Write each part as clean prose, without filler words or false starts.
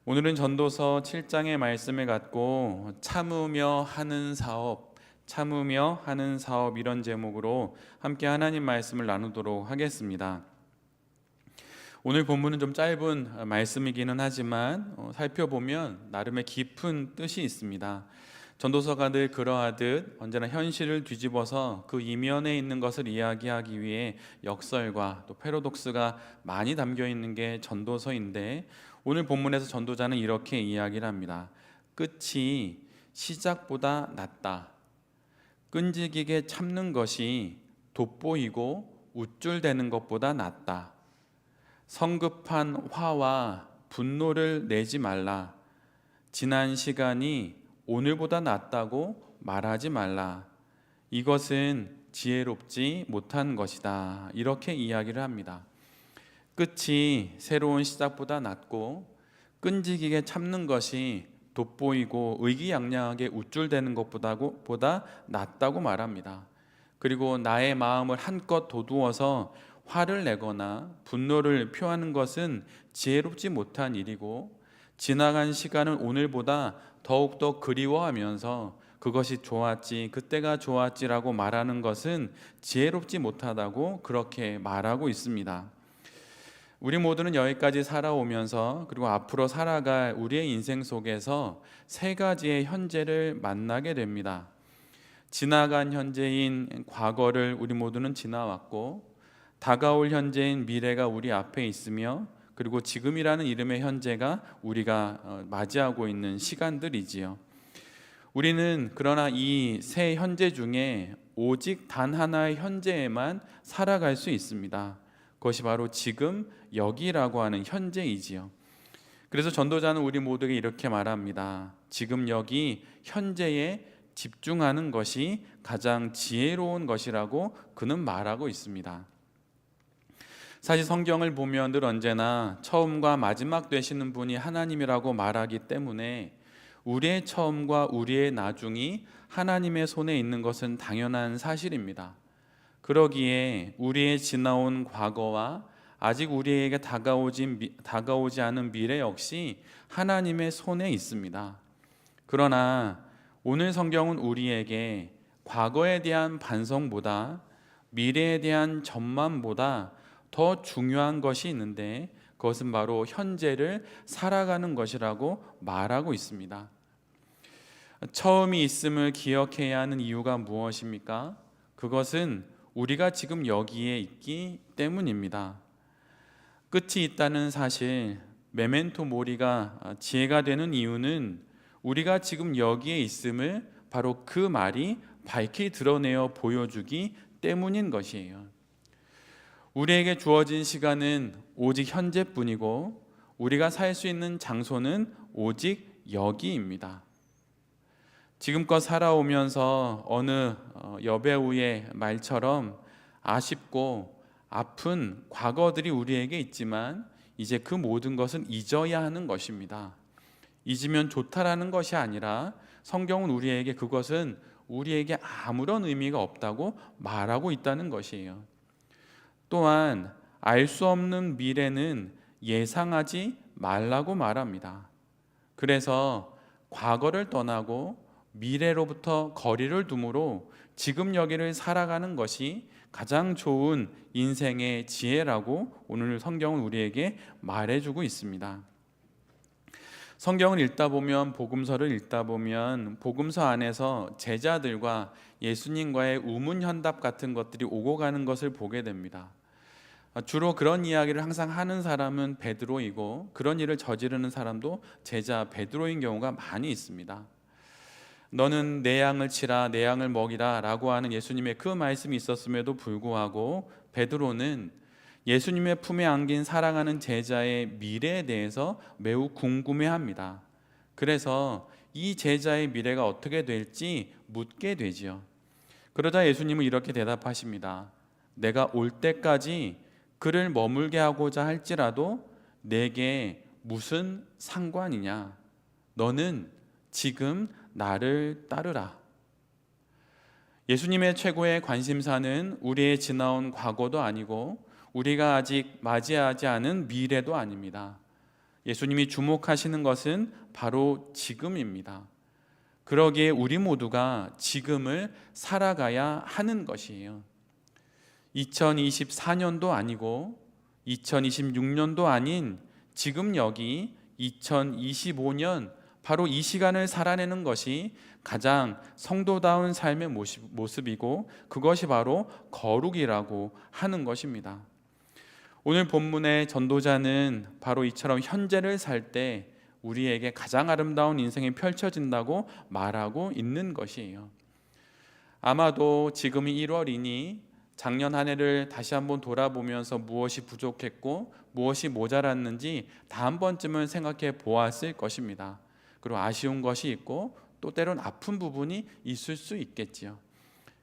오늘은 전도서 7장의 말씀을 갖고 참으며 하는 사업 이런 제목으로 함께 하나님 말씀을 나누도록 하겠습니다. 오늘 본문은 좀 짧은 말씀이기는 하지만 살펴보면 나름의 깊은 뜻이 있습니다. 전도서가 늘 그러하듯 언제나 현실을 뒤집어서 그 이면에 있는 것을 이야기하기 위해 역설과 또 패러독스가 많이 담겨 있는 게 전도서인데, 오늘 본문에서 전도자는 이렇게 이야기를 합니다. 끝이 시작보다 낫다. 끈질기게 참는 것이 돋보이고 우쭐대는 것보다 낫다. 성급한 화와 분노를 내지 말라. 지난 시간이 오늘보다 낫다고 말하지 말라. 이것은 지혜롭지 못한 것이다. 이렇게 이야기를 합니다. 끝이 새로운 시작보다 낫고 끈질기게 참는 것이 돋보이고 의기양양하게 우쭐대는 것보다 낫다고 말합니다. 그리고 나의 마음을 한껏 돋우어서 화를 내거나 분노를 표하는 것은 지혜롭지 못한 일이고, 지나간 시간은 오늘보다 더욱더 그리워하면서 그것이 좋았지, 그때가 좋았지라고 말하는 것은 지혜롭지 못하다고 그렇게 말하고 있습니다. 우리 모두는 여기까지 살아오면서 그리고 앞으로 살아갈 우리의 인생 속에서 세 가지의 현재를 만나게 됩니다. 지나간 현재인 과거를 우리 모두는 지나왔고, 다가올 현재인 미래가 우리 앞에 있으며, 그리고 지금이라는 이름의 현재가 우리가 맞이하고 있는 시간들이지요. 우리는 그러나 이 세 현재 중에 오직 단 하나의 현재에만 살아갈 수 있습니다. 그것이 바로 지금 여기라고 하는 현재이지요. 그래서 전도자는 우리 모두에게 이렇게 말합니다. 지금 여기 현재에 집중하는 것이 가장 지혜로운 것이라고 그는 말하고 있습니다. 사실 성경을 보면 늘 언제나 처음과 마지막 되시는 분이 하나님이라고 말하기 때문에 우리의 처음과 우리의 나중이 하나님의 손에 있는 것은 당연한 사실입니다. 그러기에 우리의 지나온 과거와 아직 우리에게 다가오지 않은 미래 역시 하나님의 손에 있습니다. 그러나 오늘 성경은 우리에게 과거에 대한 반성보다 미래에 대한 전망보다 더 중요한 것이 있는데, 그것은 바로 현재를 살아가는 것이라고 말하고 있습니다. 처음이 있음을 기억해야 하는 이유가 무엇입니까? 그것은 우리가 지금 여기에 있기 때문입니다. 끝이 있다는 사실, 메멘토 모리가 지혜가 되는 이유는 우리가 지금 여기에 있음을 바로 그 말이 밝히 드러내어 보여주기 때문인 것이에요. 우리에게 주어진 시간은 오직 현재뿐이고, 우리가 살 수 있는 장소는 오직 여기입니다. 지금껏 살아오면서 어느 여배우의 말처럼 아쉽고 아픈 과거들이 우리에게 있지만 이제 그 모든 것은 잊어야 하는 것입니다. 잊으면 좋다라는 것이 아니라 성경은 우리에게 그것은 우리에게 아무런 의미가 없다고 말하고 있다는 것이에요. 또한 알 수 없는 미래는 예상하지 말라고 말합니다. 그래서 과거를 떠나고 미래로부터 거리를 두므로 지금 여기를 살아가는 것이 가장 좋은 인생의 지혜라고 오늘 성경은 우리에게 말해주고 있습니다. 성경을 읽다 보면, 복음서를 읽다 보면 복음서 안에서 제자들과 예수님과의 우문현답 같은 것들이 오고 가는 것을 보게 됩니다. 주로 그런 이야기를 항상 하는 사람은 베드로이고, 그런 일을 저지르는 사람도 제자 베드로인 경우가 많이 있습니다. 너는 내 양을 치라, 내 양을 먹이라 라고 하는 예수님의 그 말씀이 있었음에도 불구하고 베드로는 예수님의 품에 안긴 사랑하는 제자의 미래에 대해서 매우 궁금해합니다. 그래서 이 제자의 미래가 어떻게 될지 묻게 되지요. 그러자 예수님은 이렇게 대답하십니다. 내가 올 때까지 그를 머물게 하고자 할지라도 내게 무슨 상관이냐? 너는 지금 나를 따르라. 예수님의 최고의 관심사는 우리의 지나온 과거도 아니고 우리가 아직 맞이하지 않은 미래도 아닙니다. 예수님이 주목하시는 것은 바로 지금입니다. 그러기에 우리 모두가 지금을 살아가야 하는 것이에요. 2024년도 아니고 2026년도 아닌 지금 여기 2025년 바로 이 시간을 살아내는 것이 가장 성도다운 삶의 모습이고 그것이 바로 거룩이라고 하는 것입니다. 오늘 본문의 전도자는 바로 이처럼 현재를 살 때 우리에게 가장 아름다운 인생이 펼쳐진다고 말하고 있는 것이에요. 아마도 지금이 1월이니 작년 한 해를 다시 한번 돌아보면서 무엇이 부족했고 무엇이 모자랐는지 다 한 번쯤은 생각해 보았을 것입니다. 그리고 아쉬운 것이 있고 또 때론 아픈 부분이 있을 수 있겠지요.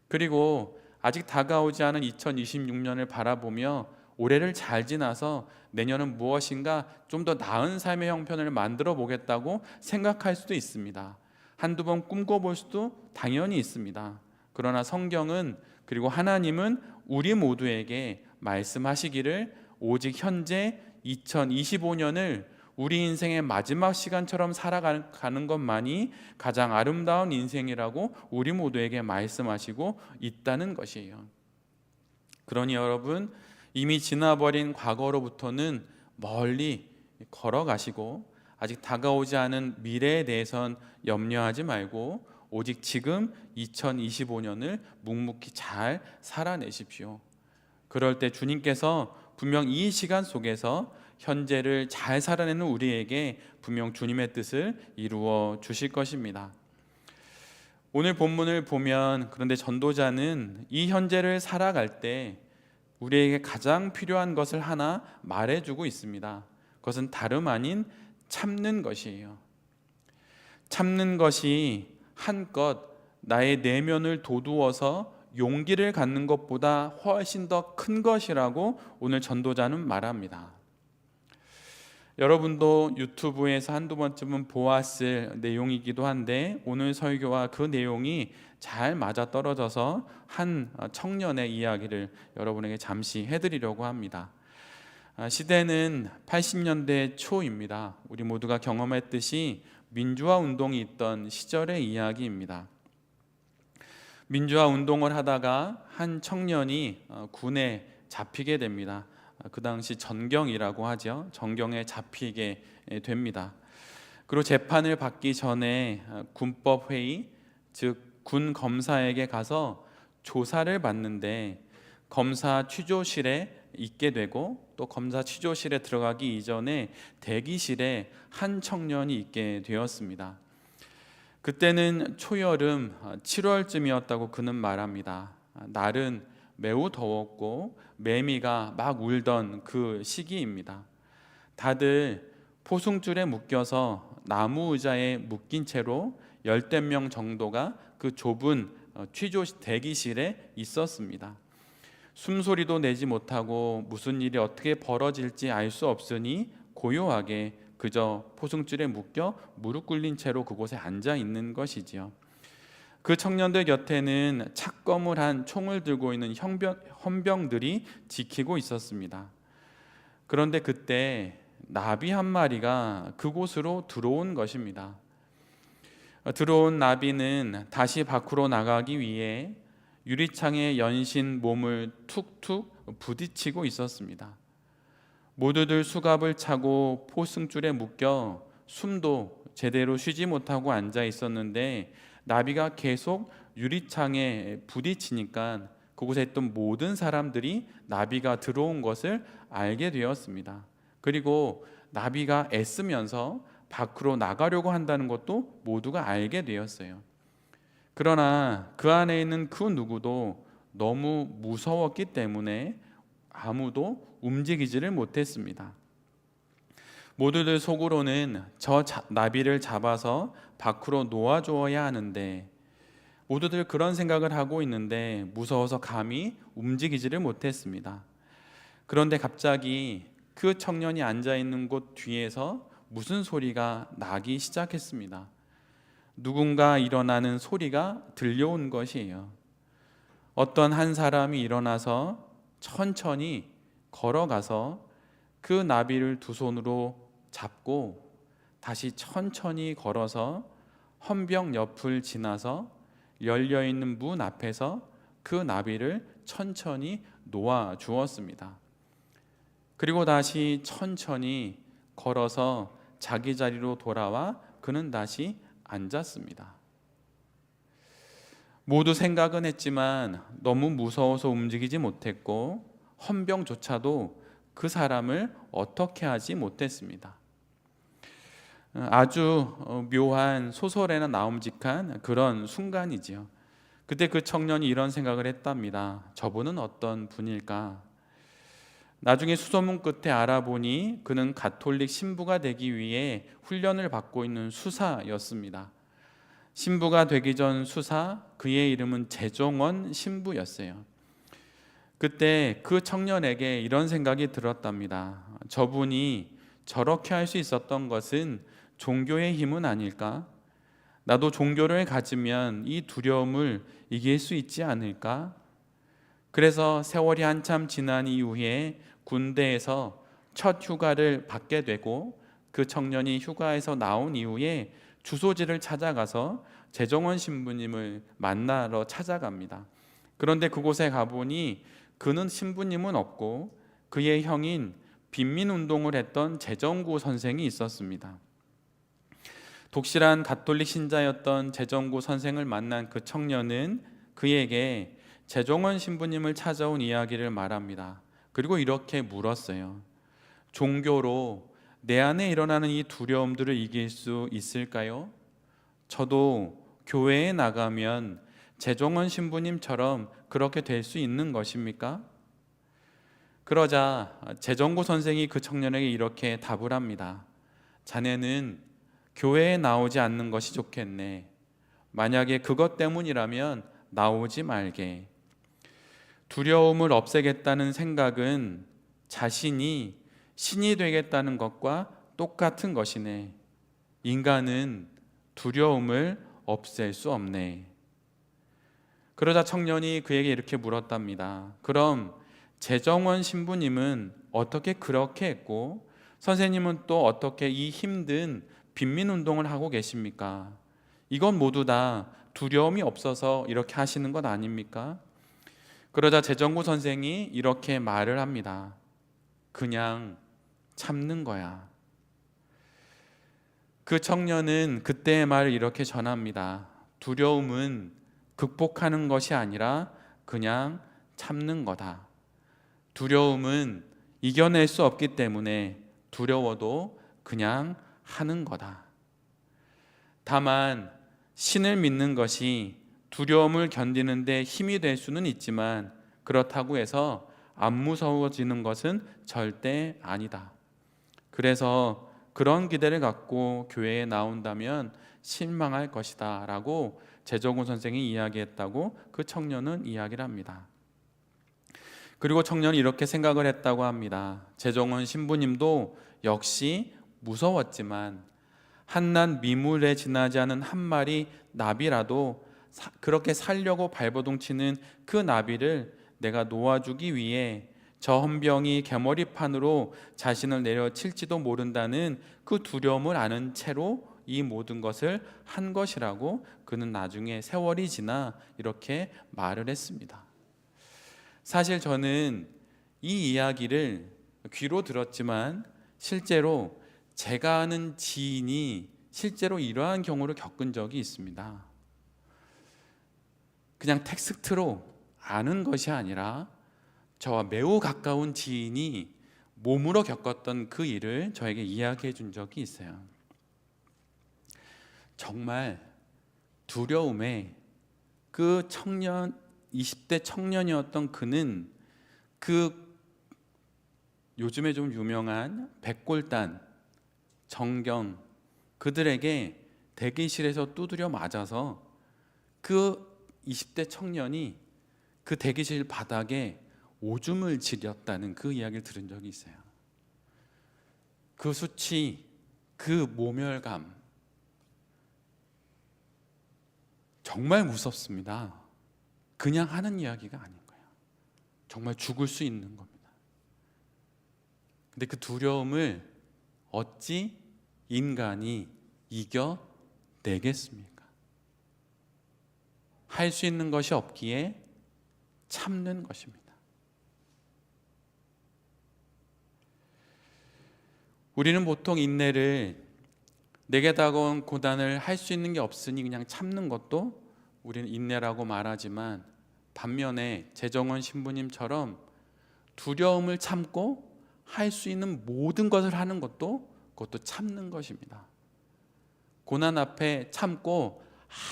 그리고 아직 다가오지 않은 2026년을 바라보며 올해를 잘 지나서 내년은 무엇인가 좀 더 나은 삶의 형편을 만들어 보겠다고 생각할 수도 있습니다. 한두 번 꿈꿔볼 수도 당연히 있습니다. 그러나 성경은 그리고 하나님은 우리 모두에게 말씀하시기를 오직 현재 2025년을 우리 인생의 마지막 시간처럼 살아가는 것만이 가장 아름다운 인생이라고 우리 모두에게 말씀하시고 있다는 것이에요. 그러니 여러분, 이미 지나버린 과거로부터는 멀리 걸어가시고 아직 다가오지 않은 미래에 대해선 염려하지 말고 오직 지금 2025년을 묵묵히 잘 살아내십시오. 그럴 때 주님께서 분명 이 시간 속에서 현재를 잘 살아내는 우리에게 분명 주님의 뜻을 이루어 주실 것입니다. 오늘 본문을 보면 그런데 전도자는 이 현재를 살아갈 때 우리에게 가장 필요한 것을 하나 말해주고 있습니다. 그것은 다름 아닌 참는 것이에요. 참는 것이 한껏 나의 내면을 도두어서 용기를 갖는 것보다 훨씬 더 큰 것이라고 오늘 전도자는 말합니다. 여러분도 유튜브에서 한두 번쯤은 보았을 내용이기도 한데 오늘 설교와 그 내용이 잘 맞아떨어져서 한 청년의 이야기를 여러분에게 잠시 해드리려고 합니다. 시대는 80년대 초입니다. 우리 모두가 경험했듯이 민주화 운동이 있던 시절의 이야기입니다. 민주화 운동을 하다가 한 청년이 군에 잡히게 됩니다. 그 당시 전경이라고 하죠. 전경에 잡히게 됩니다. 그리고 재판을 받기 전에 군법회의, 즉 군 검사에게 가서 조사를 받는데 검사 취조실에 있게 되고 또 검사 취조실에 들어가기 이전에 대기실에 한 청년이 있게 되었습니다. 그때는 초여름 7월쯤이었다고 그는 말합니다. 날은 매우 더웠고 매미가 막 울던 그 시기입니다. 다들 포승줄에 묶여서 나무 의자에 묶인 채로 10명 정도가 그 좁은 취조 대기실에 있었습니다. 숨소리도 내지 못하고 무슨 일이 어떻게 벌어질지 알 수 없으니 고요하게 그저 포승줄에 묶여 무릎 꿇린 채로 그곳에 앉아 있는 것이지요. 그 청년들 곁에는 착검을 한 총을 들고 있는 헌병들이 지키고 있었습니다. 그런데 그때 나비 한 마리가 그곳으로 들어온 것입니다. 들어온 나비는 다시 밖으로 나가기 위해 유리창에 연신 몸을 툭툭 부딪히고 있었습니다. 모두들 수갑을 차고 포승줄에 묶여 숨도 제대로 쉬지 못하고 앉아 있었는데 나비가 계속 유리창에 부딪히니까 그곳에 있던 모든 사람들이 나비가 들어온 것을 알게 되었습니다. 그리고 나비가 애쓰면서 밖으로 나가려고 한다는 것도 모두가 알게 되었어요. 그러나 그 안에 있는 그 누구도 너무 무서웠기 때문에 아무도 움직이지를 못했습니다. 모두들 속으로는 저 나비를 잡아서 밖으로 놓아주어야 하는데 모두들 그런 생각을 하고 있는데 무서워서 감히 움직이지를 못했습니다. 그런데 갑자기 그 청년이 앉아있는 곳 뒤에서 무슨 소리가 나기 시작했습니다. 누군가 일어나는 소리가 들려온 것이에요. 어떤 한 사람이 일어나서 천천히 걸어가서 그 나비를 두 손으로 잡고 다시 천천히 걸어서 헌병 옆을 지나서 열려있는 문 앞에서 그 나비를 천천히 놓아 주었습니다. 그리고 다시 천천히 걸어서 자기 자리로 돌아와 그는 다시 앉았습니다. 모두 생각은 했지만 너무 무서워서 움직이지 못했고 헌병조차도 그 사람을 어떻게 하지 못했습니다. 아주 묘한 소설에나 나옴직한 그런 순간이지요. 그때 그 청년이 이런 생각을 했답니다. 저분은 어떤 분일까? 나중에 수소문 끝에 알아보니 그는 가톨릭 신부가 되기 위해 훈련을 받고 있는 수사였습니다. 신부가 되기 전 수사, 그의 이름은 재종원 신부였어요. 그때 그 청년에게 이런 생각이 들었답니다. 저분이 저렇게 할 수 있었던 것은 종교의 힘은 아닐까? 나도 종교를 가지면 이 두려움을 이길 수 있지 않을까? 그래서 세월이 한참 지난 이후에 군대에서 첫 휴가를 받게 되고 그 청년이 휴가에서 나온 이후에 주소지를 찾아가서 재종원 신부님을 만나러 찾아갑니다. 그런데 그곳에 가보니 그는 신부님은 없고 그의 형인 빈민운동을 했던 재정구 선생이 있었습니다. 독실한 가톨릭 신자였던 재정구 선생을 만난 그 청년은 그에게 재종원 신부님을 찾아온 이야기를 말합니다. 그리고 이렇게 물었어요. 종교로 내 안에 일어나는 이 두려움들을 이길 수 있을까요? 저도 교회에 나가면 재종원 신부님처럼 그렇게 될 수 있는 것입니까? 그러자 재정구 선생이 그 청년에게 이렇게 답을 합니다. 자네는 교회에 나오지 않는 것이 좋겠네. 만약에 그것 때문이라면 나오지 말게. 두려움을 없애겠다는 생각은 자신이 신이 되겠다는 것과 똑같은 것이네. 인간은 두려움을 없앨 수 없네. 그러자 청년이 그에게 이렇게 물었답니다. 그럼 재정원 신부님은 어떻게 그렇게 했고 선생님은 또 어떻게 이 힘든 빈민운동을 하고 계십니까? 이건 모두 다 두려움이 없어서 이렇게 하시는 것 아닙니까? 그러자 재정구 선생이 이렇게 말을 합니다. 그냥 참는 거야. 그 청년은 그때의 말을 이렇게 전합니다. 두려움은 극복하는 것이 아니라 그냥 참는 거다. 두려움은 이겨낼 수 없기 때문에 두려워도 그냥 하는 거다. 다만 신을 믿는 것이 두려움을 견디는 데 힘이 될 수는 있지만 그렇다고 해서 안 무서워지는 것은 절대 아니다. 그래서 그런 기대를 갖고 교회에 나온다면 실망할 것이다 라고 재정훈 선생이 이야기했다고 그 청년은 이야기를 합니다. 그리고 청년이 이렇게 생각을 했다고 합니다. 재정훈 신부님도 역시 무서웠지만 한낱 미물에 지나지 않은 한 마리 나비라도 그렇게 살려고 발버둥치는 그 나비를 내가 놓아주기 위해 저 헌병이 개머리판으로 자신을 내려칠지도 모른다는 그 두려움을 아는 채로 이 모든 것을 한 것이라고 그는 나중에 세월이 지나 이렇게 말을 했습니다. 사실 저는 이 이야기를 귀로 들었지만 실제로 제가 아는 지인이 실제로 이러한 경우를 겪은 적이 있습니다. 그냥 텍스트로 아는 것이 아니라 저와 매우 가까운 지인이 몸으로 겪었던 그 일을 저에게 이야기해 준 적이 있어요. 정말 두려움에 그 청년, 20대 청년이었던 그는 그 요즘에 좀 유명한 백골단, 정경 그들에게 대기실에서 두드려 맞아서 그 20대 청년이 그 대기실 바닥에 오줌을 지렸다는 그 이야기를 들은 적이 있어요. 그 수치, 그 모멸감 정말 무섭습니다. 그냥 하는 이야기가 아닌 거예요. 정말 죽을 수 있는 겁니다. 근데 그 두려움을 어찌 인간이 이겨내겠습니까? 할 수 있는 것이 없기에 참는 것입니다. 우리는 보통 인내를 내게 다가온 고난을 할 수 있는 게 없으니 그냥 참는 것도 우리는 인내라고 말하지만, 반면에 재정원 신부님처럼 두려움을 참고 할 수 있는 모든 것을 하는 것도 그것도 참는 것입니다. 고난 앞에 참고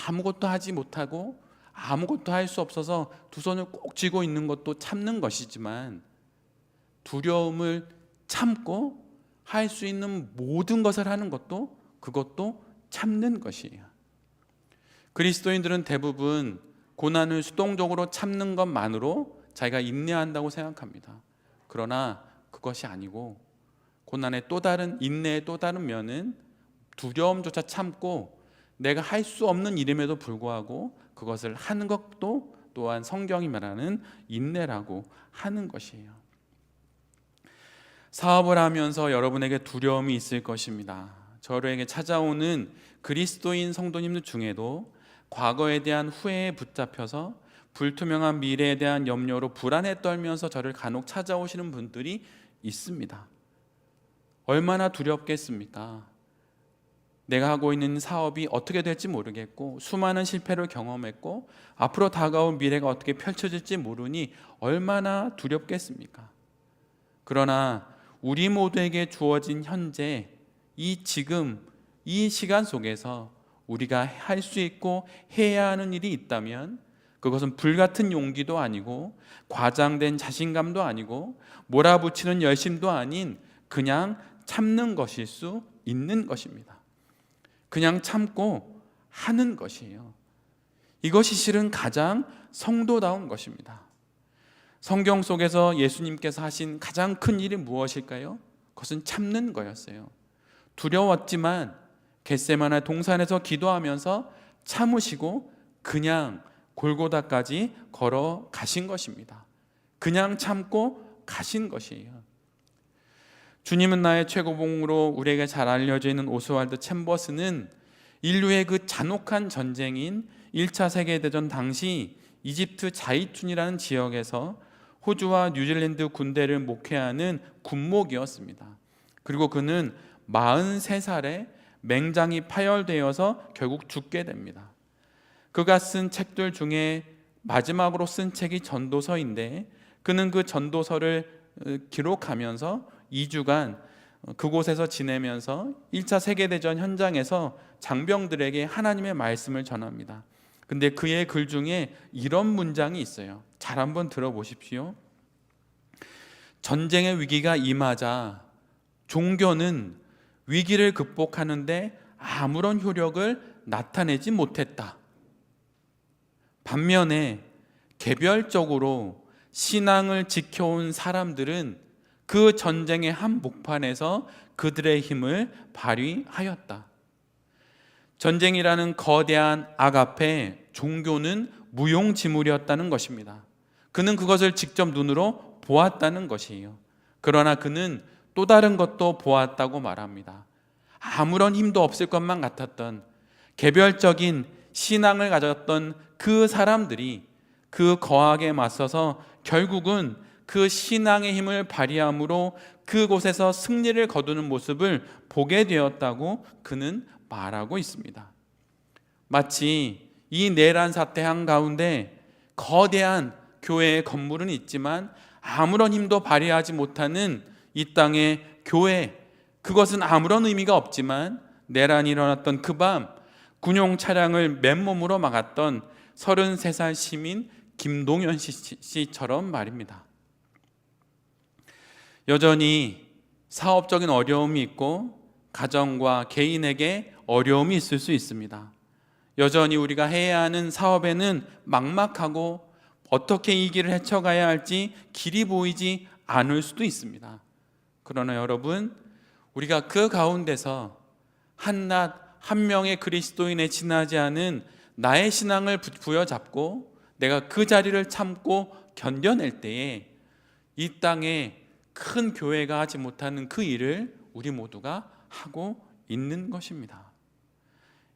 아무것도 하지 못하고 아무것도 할 수 없어서 두 손을 꼭 쥐고 있는 것도 참는 것이지만, 두려움을 참고 할 수 있는 모든 것을 하는 것도 그것도 참는 것이에요. 그리스도인들은 대부분 고난을 수동적으로 참는 것만으로 자기가 인내한다고 생각합니다. 그러나 그것이 아니고, 고난의 또 다른, 인내의 또 다른 면은 두려움조차 참고 내가 할 수 없는 일임에도 불구하고 그것을 하는 것도 또한 성경이 말하는 인내라고 하는 것이에요. 사업을 하면서 여러분에게 두려움이 있을 것입니다. 저에게 찾아오는 그리스도인 성도님들 중에도 과거에 대한 후회에 붙잡혀서 불투명한 미래에 대한 염려로 불안에 떨면서 저를 간혹 찾아오시는 분들이 있습니다. 얼마나 두렵겠습니까? 내가 하고 있는 사업이 어떻게 될지 모르겠고, 수많은 실패를 경험했고, 앞으로 다가올 미래가 어떻게 펼쳐질지 모르니 얼마나 두렵겠습니까? 그러나 우리 모두에게 주어진 현재, 이 지금, 이 시간 속에서 우리가 할 수 있고 해야 하는 일이 있다면, 그것은 불같은 용기도 아니고 과장된 자신감도 아니고 몰아붙이는 열심도 아닌 그냥 참는 것일 수 있는 것입니다. 그냥 참고 하는 것이에요. 이것이 실은 가장 성도다운 것입니다. 성경 속에서 예수님께서 하신 가장 큰 일이 무엇일까요? 그것은 참는 거였어요. 두려웠지만 겟세마네 동산에서 기도하면서 참으시고 그냥 골고다까지 걸어가신 것입니다. 그냥 참고 가신 것이에요. 주님은 나의 최고봉으로 우리에게 잘 알려져 있는 오스왈드 챔버스는 인류의 그 잔혹한 전쟁인 1차 세계대전 당시 이집트 자이툰이라는 지역에서 호주와 뉴질랜드 군대를 목회하는 군목이었습니다. 그리고 그는 43살에 맹장이 파열되어서 결국 죽게 됩니다. 그가 쓴 책들 중에 마지막으로 쓴 책이 전도서인데, 그는 그 전도서를 기록하면서 2주간 그곳에서 지내면서 1차 세계대전 현장에서 장병들에게 하나님의 말씀을 전합니다. 근데 그의 글 중에 이런 문장이 있어요. 잘 한번 들어보십시오. 전쟁의 위기가 임하자 종교는 위기를 극복하는데 아무런 효력을 나타내지 못했다. 반면에 개별적으로 신앙을 지켜온 사람들은 그 전쟁의 한복판에서 그들의 힘을 발휘하였다. 전쟁이라는 거대한 악 앞에 종교는 무용지물이었다는 것입니다. 그는 그것을 직접 눈으로 보았다는 것이에요. 그러나 그는 또 다른 것도 보았다고 말합니다. 아무런 힘도 없을 것만 같았던 개별적인 신앙을 가졌던 그 사람들이 그 거악에 맞서서 결국은 그 신앙의 힘을 발휘함으로 그곳에서 승리를 거두는 모습을 보게 되었다고 그는 말하고 있습니다. 마치 이 내란 사태 한가운데 거대한 교회의 건물은 있지만 아무런 힘도 발휘하지 못하는 이 땅의 교회, 그것은 아무런 의미가 없지만 내란이 일어났던 그 밤 군용 차량을 맨몸으로 막았던 33살 시민 김동연 씨처럼 말입니다. 여전히 사업적인 어려움이 있고 가정과 개인에게 어려움이 있을 수 있습니다. 여전히 우리가 해야 하는 사업에는 막막하고 어떻게 이 길을 헤쳐가야 할지 길이 보이지 않을 수도 있습니다. 그러나 여러분, 우리가 그 가운데서 한낱 한 명의 그리스도인에 지나지 않은 나의 신앙을 부여잡고 내가 그 자리를 참고 견뎌낼 때에 이 땅에 큰 교회가 하지 못하는 그 일을 우리 모두가 하고 있는 것입니다.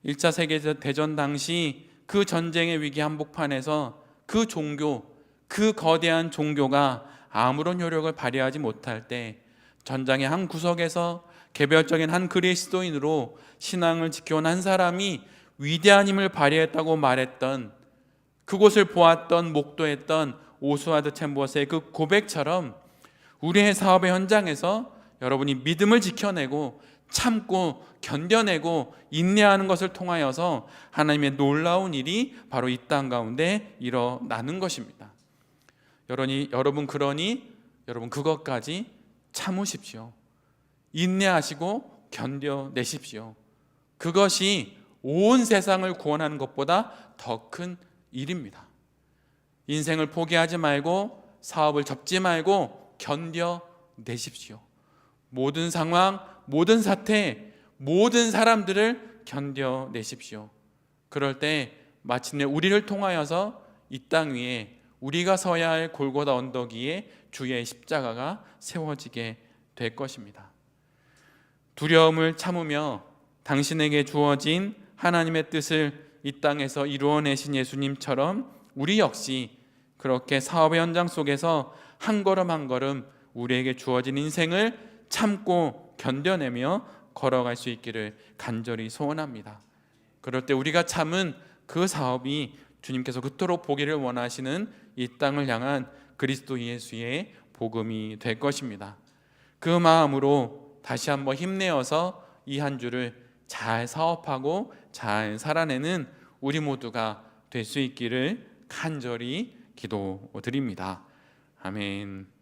1차 세계대전 당시 그 전쟁의 위기 한복판에서 그 종교, 그 거대한 종교가 아무런 효력을 발휘하지 못할 때 전장의 한 구석에서 개별적인 한 그리스도인으로 신앙을 지켜온 한 사람이 위대한 힘을 발휘했다고 말했던, 그곳을 보았던, 목도했던 오스와드 챔버스의 그 고백처럼 우리의 사업의 현장에서 여러분이 믿음을 지켜내고 참고 견뎌내고 인내하는 것을 통하여서 하나님의 놀라운 일이 바로 이 땅 가운데 일어나는 것입니다. 여러분 그것까지 참으십시오. 인내하시고 견뎌내십시오. 그것이 온 세상을 구원하는 것보다 더 큰 일입니다. 인생을 포기하지 말고 사업을 접지 말고 견뎌내십시오. 모든 상황, 모든 사태, 모든 사람들을 견뎌내십시오. 그럴 때 마침내 우리를 통하여서 이 땅 위에 우리가 서야 할 골고다 언덕 위에 주의 십자가가 세워지게 될 것입니다. 두려움을 참으며 당신에게 주어진 하나님의 뜻을 이 땅에서 이루어내신 예수님처럼 우리 역시 그렇게 사업의 현장 속에서 한 걸음 한 걸음 우리에게 주어진 인생을 참고 견뎌내며 걸어갈 수 있기를 간절히 소원합니다. 그럴 때 우리가 참은 그 사업이 주님께서 그토록 보기를 원하시는 이 땅을 향한 그리스도 예수의 복음이 될 것입니다. 그 마음으로 다시 한번 힘내어서 이 한 주를 잘 사업하고 잘 살아내는 우리 모두가 될 수 있기를 간절히 기도드립니다. 아멘.